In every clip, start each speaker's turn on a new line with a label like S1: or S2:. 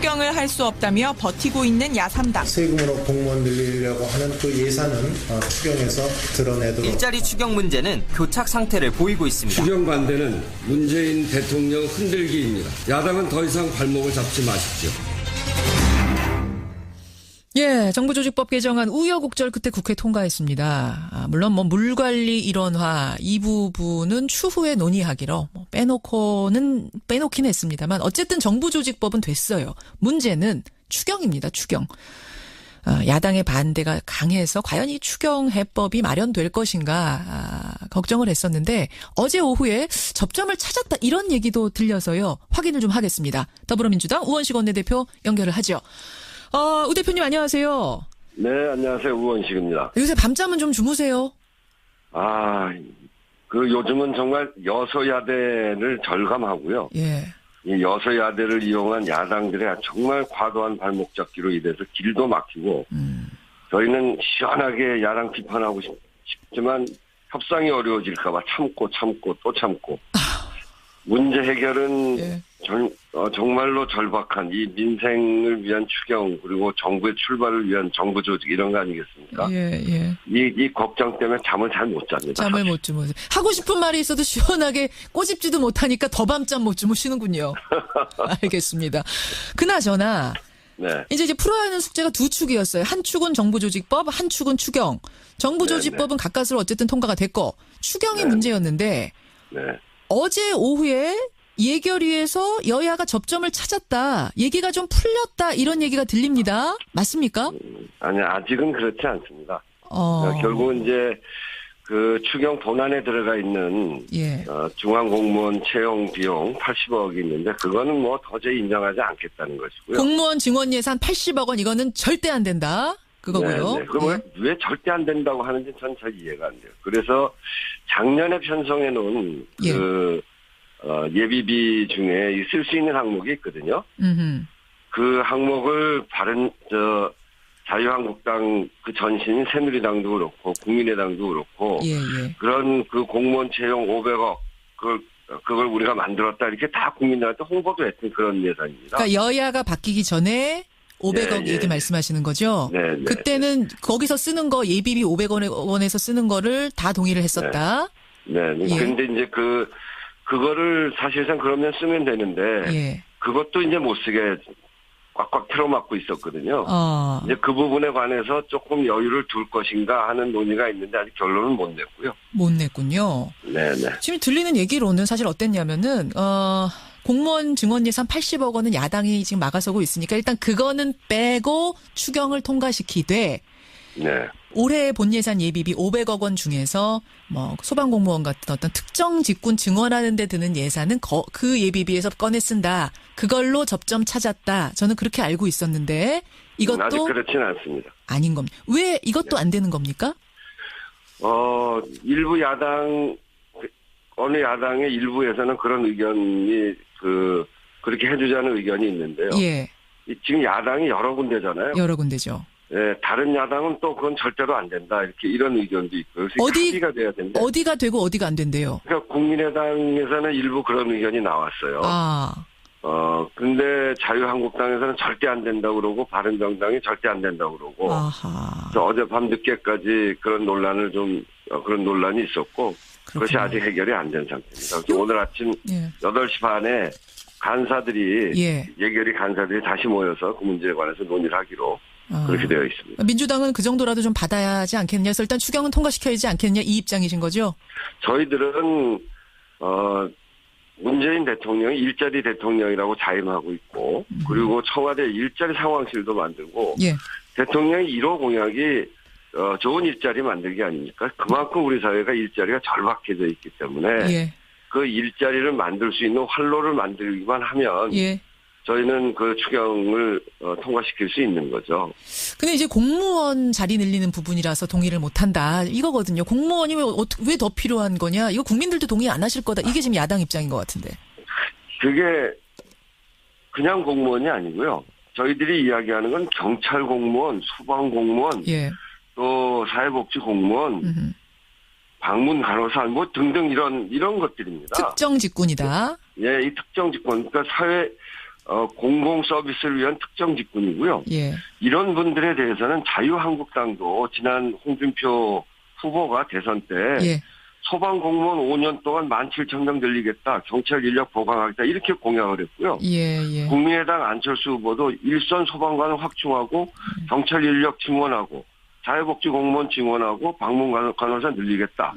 S1: 추경을 할 수 없다며 버티고 있는 야3당.
S2: 세금으로 공무원 늘리려고 하는 그 예산은 추경에서 드러내도록.
S3: 일자리 추경 문제는 교착 상태를 보이고 있습니다.
S4: 추경 반대는 문재인 대통령 흔들기입니다. 야당은 더 이상 발목을 잡지 마십시오.
S5: 예, 정부조직법 개정안 우여곡절 끝에 국회 통과했습니다. 물론 물관리 일원화 이 부분은 추후에 논의하기로 빼놓긴 했습니다만 어쨌든 정부조직법은 됐어요. 문제는 추경입니다. 추경. 야당의 반대가 강해서 과연 이 추경 해법이 마련될 것인가 걱정을 했었는데 어제 오후에 접점을 찾았다 이런 얘기도 들려서요. 확인을 좀 하겠습니다. 더불어민주당 우원식 원내대표 연결을 하죠. 우 대표님 안녕하세요.
S6: 네, 안녕하세요. 우원식입니다.
S5: 요새 밤잠은 좀 주무세요?
S6: 요즘은 정말 여서야대를 절감하고요.
S5: 예.
S6: 이 여서야대를 이용한 야당들의 정말 과도한 발목 잡기로 인해서 길도 막히고, 저희는 시원하게 야당 비판하고 싶지만 협상이 어려워질까봐 참고 또 참고. 문제 해결은
S5: 예.
S6: 정말로 절박한 이 민생을 위한 추경 그리고 정부의 출발을 위한 정부 조직 이런 거 아니겠습니까?
S5: 예.
S6: 이 걱정 때문에 잠을 잘 못 잡니다.
S5: 잠을 못 주무세요. 하고 싶은 말이 있어도 시원하게 꼬집지도 못하니까 더 밤잠 못 주무시는군요. 알겠습니다. 그나저나
S6: 네.
S5: 이제 풀어야 하는 숙제가 두 축이었어요. 한 축은 정부조직법, 한 축은 추경. 정부조직법은 가까스로 어쨌든 통과가 됐고 추경이 문제였는데
S6: 네.
S5: 어제 오후에 예결위에서 여야가 접점을 찾았다. 얘기가 좀 풀렸다. 이런 얘기가 들립니다. 맞습니까?
S6: 아니, 아직은 그렇지 않습니다. 결국은 이제 그 추경 본안에 들어가 있는
S5: 예.
S6: 중앙공무원 채용 비용 80억이 있는데 그거는 도저히 인정하지 않겠다는 것이고요.
S5: 공무원 증원 예산 80억 원 이거는 절대 안 된다. 그거고요.
S6: 네. 그럼 왜 절대 안 된다고 하는지 전 잘 이해가 안 돼요. 그래서 작년에 편성해 놓은 예비비 중에 쓸 수 있는 항목이 있거든요. 그 항목을 자유한국당 그 전신인 새누리당도 그렇고 국민의당도 그렇고 그런 그 공무원 채용 500억 그걸 우리가 만들었다 이렇게 다 국민들한테 홍보도 했던 그런 예산입니다.
S5: 그러니까 여야가 바뀌기 전에 500억 얘기 말씀하시는 거죠?
S6: 네.
S5: 그때는 거기서 쓰는 거 예비비 500원에서 쓰는 거를 다 동의를 했었다.
S6: 네. 근데 이제 그거를 사실상 그러면 쓰면 되는데 그것도 이제 못 쓰게 꽉꽉 틀어막고 있었거든요. 이제 그 부분에 관해서 조금 여유를 둘 것인가 하는 논의가 있는데 아직 결론은 못 냈고요.
S5: 못 냈군요.
S6: 네.
S5: 지금 들리는 얘기로는 사실 어땠냐면은 공무원 증원 예산 80억 원은 야당이 지금 막아서고 있으니까 일단 그거는 빼고 추경을 통과시키되 올해 본 예산 예비비 500억 원 중에서 소방공무원 같은 어떤 특정 직군 증원하는 데 드는 예산은 그 예비비에서 꺼내 쓴다. 그걸로 접점 찾았다. 저는 그렇게 알고 있었는데 이것도
S6: 아직 그렇지는 않습니다.
S5: 아닌 겁니다. 왜 이것도 안 되는 겁니까?
S6: 일부 어느 야당의 일부에서는 그런 의견이 그렇게 해주자는 의견이 있는데요.
S5: 예.
S6: 지금 야당이 여러 군데잖아요.
S5: 여러 군데죠.
S6: 네, 다른 야당은 또 그건 절대로 안 된다. 이런 의견도 있고요. 합의가 돼야 된다.
S5: 어디가 되고 어디가 안 된대요?
S6: 그러니까 국민의당에서는 일부 그런 의견이 나왔어요. 근데 자유한국당에서는 절대 안 된다고 그러고 바른정당이 절대 안 된다고 그러고. 어젯밤 늦게까지 그런 논란이 있었고 그것이 아직 해결이 안 된 상태입니다. 그래서 오늘 아침 8시 반에 예결위 간사들이 다시 모여서 그 문제에 관해서 논의를 하기로 그렇게 되어 있습니다.
S5: 민주당은 그 정도라도 좀 받아야 하지 않겠느냐. 그래서 일단 추경은 통과시켜야 하지 않겠느냐. 이 입장이신 거죠?
S6: 저희들은 문재인 대통령이 일자리 대통령이라고 자임하고 있고 그리고 청와대 일자리 상황실도 만들고 대통령의 1호 공약이 좋은 일자리 만들기 아닙니까? 그만큼 우리 사회가 일자리가 절박해져 있기 때문에 그 일자리를 만들 수 있는 활로를 만들기만 하면 저희는 그 추경을 통과시킬 수 있는 거죠.
S5: 근데 이제 공무원 자리 늘리는 부분이라서 동의를 못한다. 이거거든요. 공무원이 왜 더 필요한 거냐. 이거 국민들도 동의 안 하실 거다. 이게 지금 야당 입장인 것 같은데.
S6: 그게 그냥 공무원이 아니고요. 저희들이 이야기하는 건 경찰 공무원, 소방 공무원, 또 사회복지 공무원, 방문 간호사 등등 이런 것들입니다.
S5: 특정 직군이다.
S6: 이 특정 직군. 그러니까 공공 서비스를 위한 특정 직군이고요.
S5: 예.
S6: 이런 분들에 대해서는 자유한국당도 지난 홍준표 후보가 대선 때
S5: 예.
S6: 소방공무원 5년 동안 17,000명 늘리겠다. 경찰 인력 보강하겠다. 이렇게 공약을 했고요.
S5: 예.
S6: 국민의당 안철수 후보도 일선 소방관을 확충하고 경찰 인력 증원하고 사회복지 공무원 증원하고 방문 간호사 늘리겠다.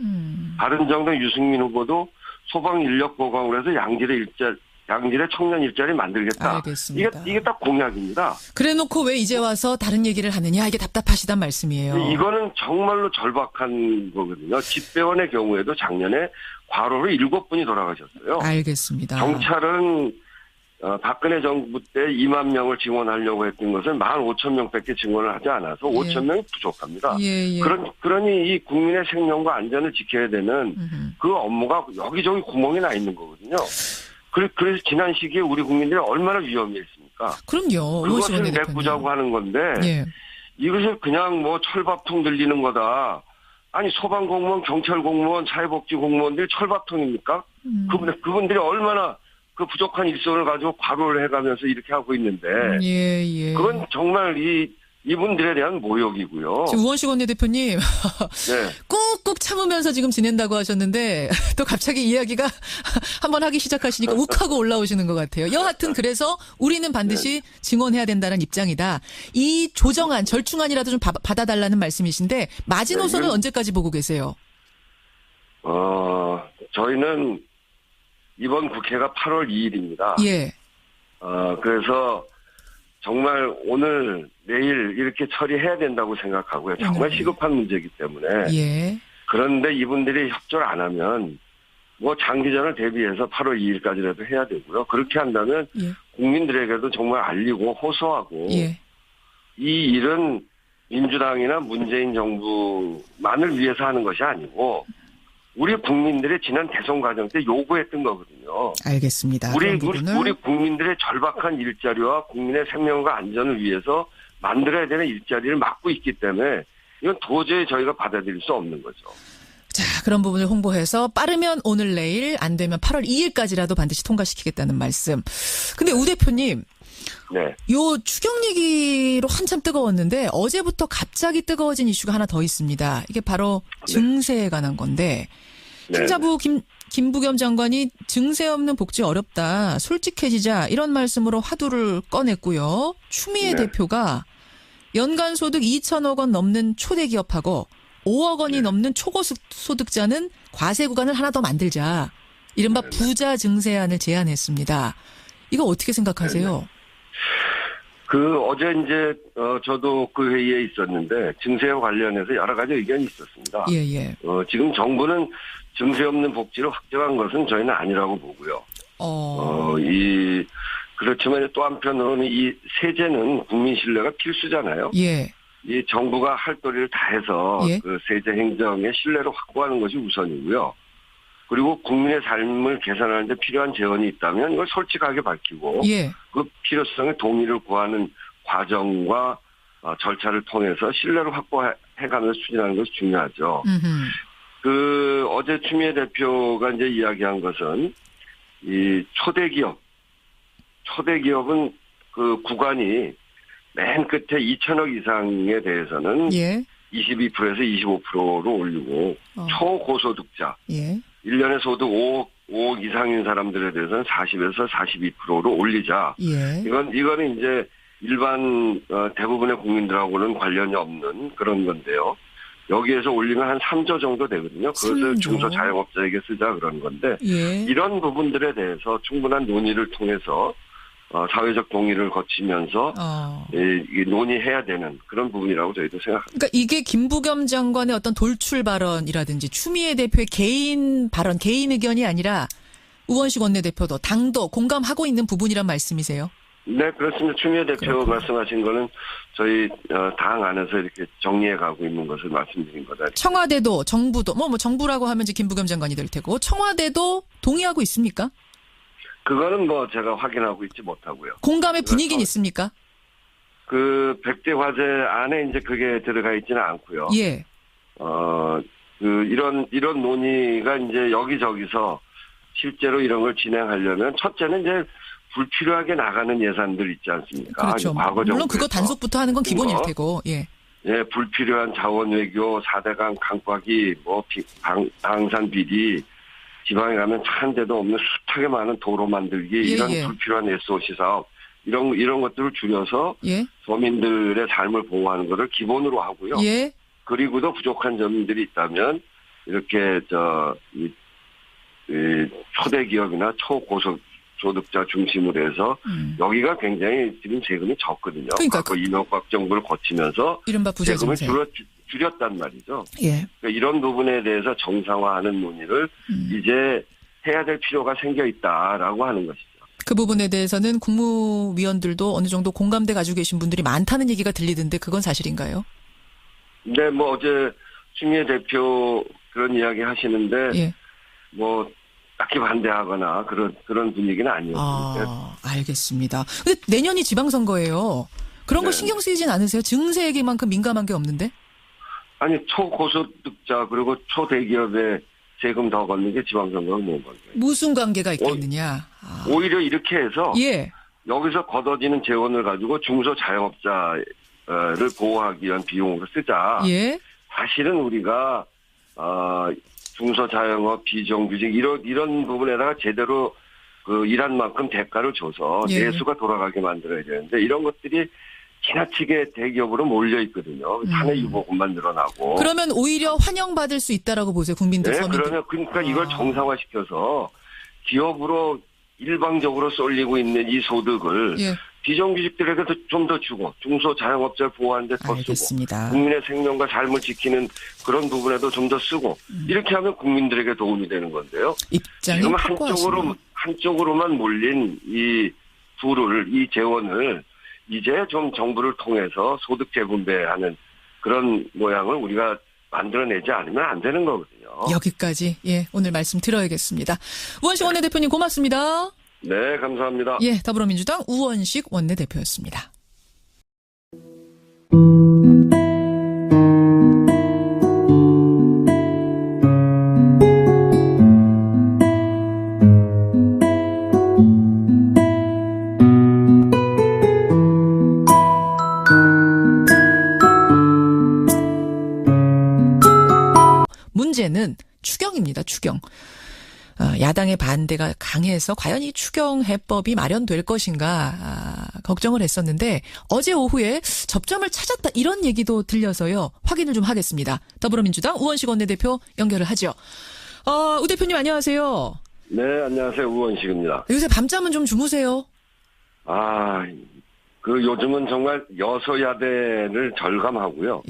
S6: 바른정당 유승민 후보도 소방 인력 보강을 해서 양질의 청년 일자리 만들겠다.
S5: 알겠습니다.
S6: 이게 딱 공약입니다.
S5: 그래놓고 왜 이제 와서 다른 얘기를 하느냐 이게 답답하시단 말씀이에요.
S6: 이거는 정말로 절박한 거거든요. 집배원의 경우에도 작년에 과로로 7분이 돌아가셨어요.
S5: 알겠습니다.
S6: 경찰은 박근혜 정부 때 2만 명을 증원하려고 했던 것은 15,000명밖에 증원을 하지 않아서 5,000명이 부족합니다.
S5: 예.
S6: 그러니 이 국민의 생명과 안전을 지켜야 되는 그 업무가 여기저기 구멍이 나 있는 거거든요. 그래서 지난 시기에 우리 국민들이 얼마나 위험했습니까?
S5: 그럼요.
S6: 그것을 메꾸자고 하는 건데
S5: 예.
S6: 이것을 그냥 뭐 철밥통 들리는 거다. 아니 소방공무원, 경찰공무원, 사회복지 공무원들이 철밥통입니까? 그분들이 얼마나 그 부족한 일손을 가지고 과로를 해가면서 이렇게 하고 있는데
S5: 예.
S6: 그건 정말 이분들에 대한 모욕이고요.
S5: 지금 우원식 원내대표님
S6: 네.
S5: 꾹꾹 참으면서 지금 지낸다고 하셨는데 또 갑자기 이야기가 한번 하기 시작하시니까 욱하고 올라오시는 것 같아요. 여하튼 그래서 우리는 반드시 증언해야 된다는 입장이다. 이 조정안, 절충안이라도 좀 받아달라는 말씀이신데 마지노선은 언제까지 보고 계세요?
S6: 저희는 이번 국회가 8월 2일입니다.
S5: 예.
S6: 그래서 정말 오늘 내일 이렇게 처리해야 된다고 생각하고요. 정말 시급한 문제이기 때문에.
S5: 예.
S6: 그런데 이분들이 협조를 안 하면 뭐 장기전을 대비해서 8월 2일까지라도 해야 되고요. 그렇게 한다면 국민들에게도 정말 알리고 호소하고 이 일은 민주당이나 문재인 정부만을 위해서 하는 것이 아니고 우리 국민들의 지난 대선 과정 때 요구했던 거거든요.
S5: 알겠습니다.
S6: 우리 국민들의 절박한 일자리와 국민의 생명과 안전을 위해서 만들어야 되는 일자리를 막고 있기 때문에 이건 도저히 저희가 받아들일 수 없는 거죠.
S5: 자, 그런 부분을 홍보해서 빠르면 오늘 내일 안 되면 8월 2일까지라도 반드시 통과시키겠다는 말씀. 근데 우 대표님.
S6: 네.
S5: 요 추경 얘기로 한참 뜨거웠는데 어제부터 갑자기 뜨거워진 이슈가 하나 더 있습니다. 이게 바로 증세에 관한 건데 행자부 김부겸 장관이 증세 없는 복지 어렵다. 솔직해지자 이런 말씀으로 화두를 꺼냈고요. 추미애 대표가 연간 소득 2천억 원 넘는 초대기업하고 5억 원이 넘는 초고소득자는 과세 구간을 하나 더 만들자. 이른바 부자 증세안을 제안했습니다. 이거 어떻게 생각하세요?
S6: 어제 저도 그 회의에 있었는데 증세와 관련해서 여러 가지 의견이 있었습니다.
S5: 예.
S6: 지금 정부는 증세 없는 복지를 확정한 것은 저희는 아니라고 보고요. 그렇지만 또 한편으로는 이 세제는 국민 신뢰가 필수잖아요.
S5: 예.
S6: 이 정부가 할 도리를 다해서 그 세제 행정의 신뢰를 확보하는 것이 우선이고요. 그리고 국민의 삶을 개선하는 데 필요한 재원이 있다면 이걸 솔직하게 밝히고 그 필요성에 동의를 구하는 과정과 절차를 통해서 신뢰를 확보해가면서 추진하는 것이 중요하죠. 어제 추미애 대표가 이야기한 것은 이 초대기업은 그 구간이 맨 끝에 2천억 이상에 대해서는 22%에서 25%로 올리고 초고소득자 1년에 소득 5억 이상인 사람들에 대해서는 40에서 42%로 올리자. 이거는 이제 일반 대부분의 국민들하고는 관련이 없는 그런 건데요. 여기에서 올리면 한 3조 정도 되거든요. 그것을 중소자영업자에게 쓰자 그런 건데 이런 부분들에 대해서 충분한 논의를 통해서 사회적 동의를 거치면서 논의해야 되는 그런 부분이라고 저희도 생각합니다.
S5: 그러니까 이게 김부겸 장관의 어떤 돌출 발언이라든지 추미애 대표의 개인 발언, 개인 의견이 아니라 우원식 원내대표도 당도 공감하고 있는 부분이란 말씀이세요?
S6: 네, 그렇습니다. 추미애 대표 말씀하신 거는 저희 당 안에서 이렇게 정리해 가고 있는 것을 말씀드린 거다.
S5: 청와대도 정부도 뭐 정부라고 하면 이제 김부겸 장관이 될 테고 청와대도 동의하고 있습니까?
S6: 그거는 제가 확인하고 있지 못하고요.
S5: 공감의 분위기는 있습니까?
S6: 그 100대 과제 안에 이제 그게 들어가 있지는 않고요. 이런 논의가 이제 여기저기서 실제로 이런 걸 진행하려면 첫째는 이제 불필요하게 나가는 예산들 있지 않습니까?
S5: 그렇죠.
S6: 과거
S5: 물론 그거
S6: 정부에서
S5: 단속부터 하는 건 기본일 테고. 예.
S6: 예, 불필요한 자원 외교, 4대강 강과기, 방산 비리, 지방에 가면 한 대도 없는 숱하게 많은 도로 만들기, 이런 불필요한 SOC 사업, 이런 것들을 줄여서 서민들의 삶을 보호하는 것을 기본으로 하고요. 그리고도 부족한 점들이 있다면 이렇게 초대 기업이나 초고소득자 중심으로 해서 여기가 굉장히 지금 세금이 적거든요.
S5: 그러니까
S6: 이명박 정부를 거치면서
S5: 이른바 부재증세.
S6: 세금을 줄였단 말이죠.
S5: 예.
S6: 그러니까 이런 부분에 대해서 정상화하는 논의를 이제 해야 될 필요가 생겨 있다라고 하는 것이죠.
S5: 그 부분에 대해서는 국무위원들도 어느 정도 공감대 가지고 계신 분들이 많다는 얘기가 들리던데 그건 사실인가요?
S6: 네, 뭐 어제 추미애 대표 그런 이야기 하시는데 뭐 딱히 반대하거나 그런 분위기는 아니었습니다.
S5: 알겠습니다. 근데 내년이 지방선거예요. 그런 거 신경 쓰이진 않으세요? 증세에게만큼 민감한 게 없는데?
S6: 아니, 초고소득자 그리고 초대기업에 세금 더 걷는 게 지방선거가 뭔 건가요?
S5: 무슨 관계가 있겠느냐?
S6: 오히려 이렇게 해서 여기서 걷어지는 재원을 가지고 중소자영업자를 보호하기 위한 비용으로 쓰자. 사실은 우리가 중소자영업, 비정규직 이런 부분에다가 제대로 일한 만큼 대가를 줘서 내수가 돌아가게 만들어야 되는데 이런 것들이 지나치게 대기업으로 몰려 있거든요. 사내 유보금만 늘어나고.
S5: 그러면 오히려 환영받을 수 있다라고 보세요, 국민들.
S6: 네, 그러니까 이걸 정상화시켜서 기업으로 일방적으로 쏠리고 있는 이 소득을 비정규직들에게도 좀 더 주고 중소자영업자를 보호하는 데 더 쓰고 국민의 생명과 삶을 지키는 그런 부분에도 좀 더 쓰고 이렇게 하면 국민들에게 도움이 되는 건데요. 지금 한쪽으로만 몰린 이 재원을 이제 좀 정부를 통해서 소득 재분배하는 그런 모양을 우리가 만들어내지 않으면 안 되는 거거든요.
S5: 여기까지 오늘 말씀 들어야겠습니다. 우원식 원내대표님 고맙습니다.
S6: 네, 감사합니다.
S5: 더불어민주당 우원식 원내대표였습니다. 문제는 추경입니다. 추경. 야당의 반대가 강해서 과연 이 추경 해법이 마련될 것인가 걱정을 했었는데 어제 오후에 접점을 찾았다 이런 얘기도 들려서요. 확인을 좀 하겠습니다. 더불어민주당 우원식 원내대표 연결을 하죠. 우 대표님 안녕하세요.
S6: 네, 안녕하세요. 우원식입니다.
S5: 요새 밤잠은 좀 주무세요?
S6: 요즘은 정말 여서야대를 절감하고요.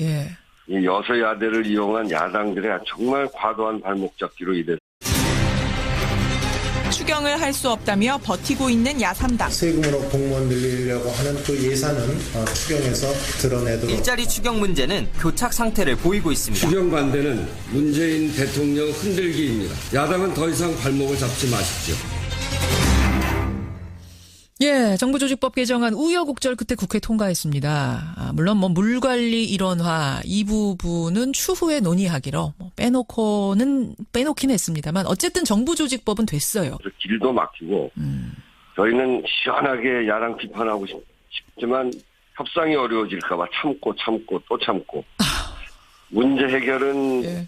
S6: 이 여서야대를 이용한 야당들의 정말 과도한 발목 잡기로 이래.
S1: 추경을 할 수 없다며 버티고 있는 야3당.
S2: 세금으로 공무원 늘리려고 하는 그 예산은 추경에서 드러내도록.
S3: 일자리 추경 문제는 교착 상태를 보이고 있습니다.
S4: 추경 반대는 문재인 대통령 흔들기입니다. 야당은 더 이상 발목을 잡지 마십시오.
S5: 정부조직법 개정안 우여곡절 끝에 국회 통과했습니다. 물론 물관리 일원화 이 부분은 추후에 논의하기로 빼놓긴 했습니다만 어쨌든 정부조직법은 됐어요.
S6: 길도 막히고 저희는 시원하게 야당 비판하고 싶지만 협상이 어려워질까 봐 참고 또 참고 문제 해결은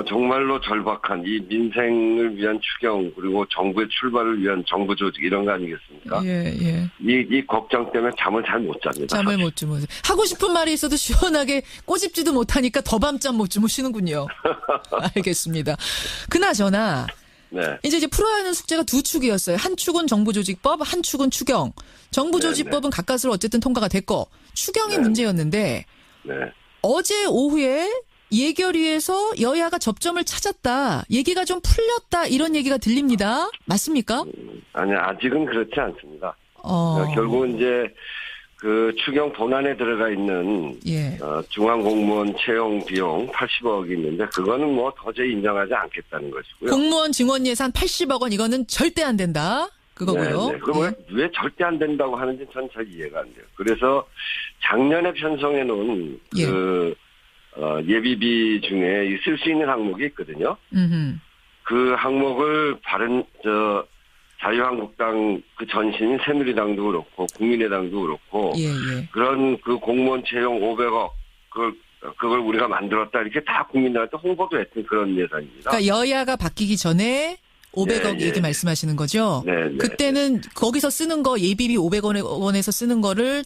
S6: 정말로 절박한 이 민생을 위한 추경 그리고 정부의 출발을 위한 정부 조직 이런 거 아니겠습니까? 이 걱정 때문에 잠을 잘 못 잡니다.
S5: 잠을 못 주무세요. 하고 싶은 말이 있어도 시원하게 꼬집지도 못하니까 더 밤잠 못 주무시는군요. 알겠습니다. 그나저나 이제 풀어야 하는 숙제가 두 축이었어요. 한 축은 정부조직법, 한 축은 추경. 정부조직법은 가까스로 어쨌든 통과가 됐고 추경이 문제였는데 어제 오후에 예결위에서 여야가 접점을 찾았다. 얘기가 좀 풀렸다. 이런 얘기가 들립니다. 맞습니까?
S6: 아니, 아직은 그렇지 않습니다. 결국은 이제 그 추경 본안에 들어가 있는 중앙공무원 채용 비용 80억이 있는데 그거는 도저히 인정하지 않겠다는 것이고요.
S5: 공무원 증원 예산 80억 원 이거는 절대 안 된다. 그거고요.
S6: 그럼 왜 절대 안 된다고 하는지 전 잘 이해가 안 돼요. 그래서 작년에 편성해 놓은 예비비 중에 쓸 수 있는 항목이 있거든요. 그 항목을 자유한국당 그 전신인 새누리당도 그렇고 국민의당도 그렇고
S5: 예, 예.
S6: 그런 그 공무원 채용 500억 그걸 우리가 만들었다 이렇게 다 국민들한테 홍보도 했던 그런 예산입니다.
S5: 그러니까 여야가 바뀌기 전에 500억
S6: 예,
S5: 얘기
S6: 예.
S5: 말씀하시는 거죠?
S6: 네, 네.
S5: 그때는 거기서 쓰는 거 예비비 500원에서 쓰는 거를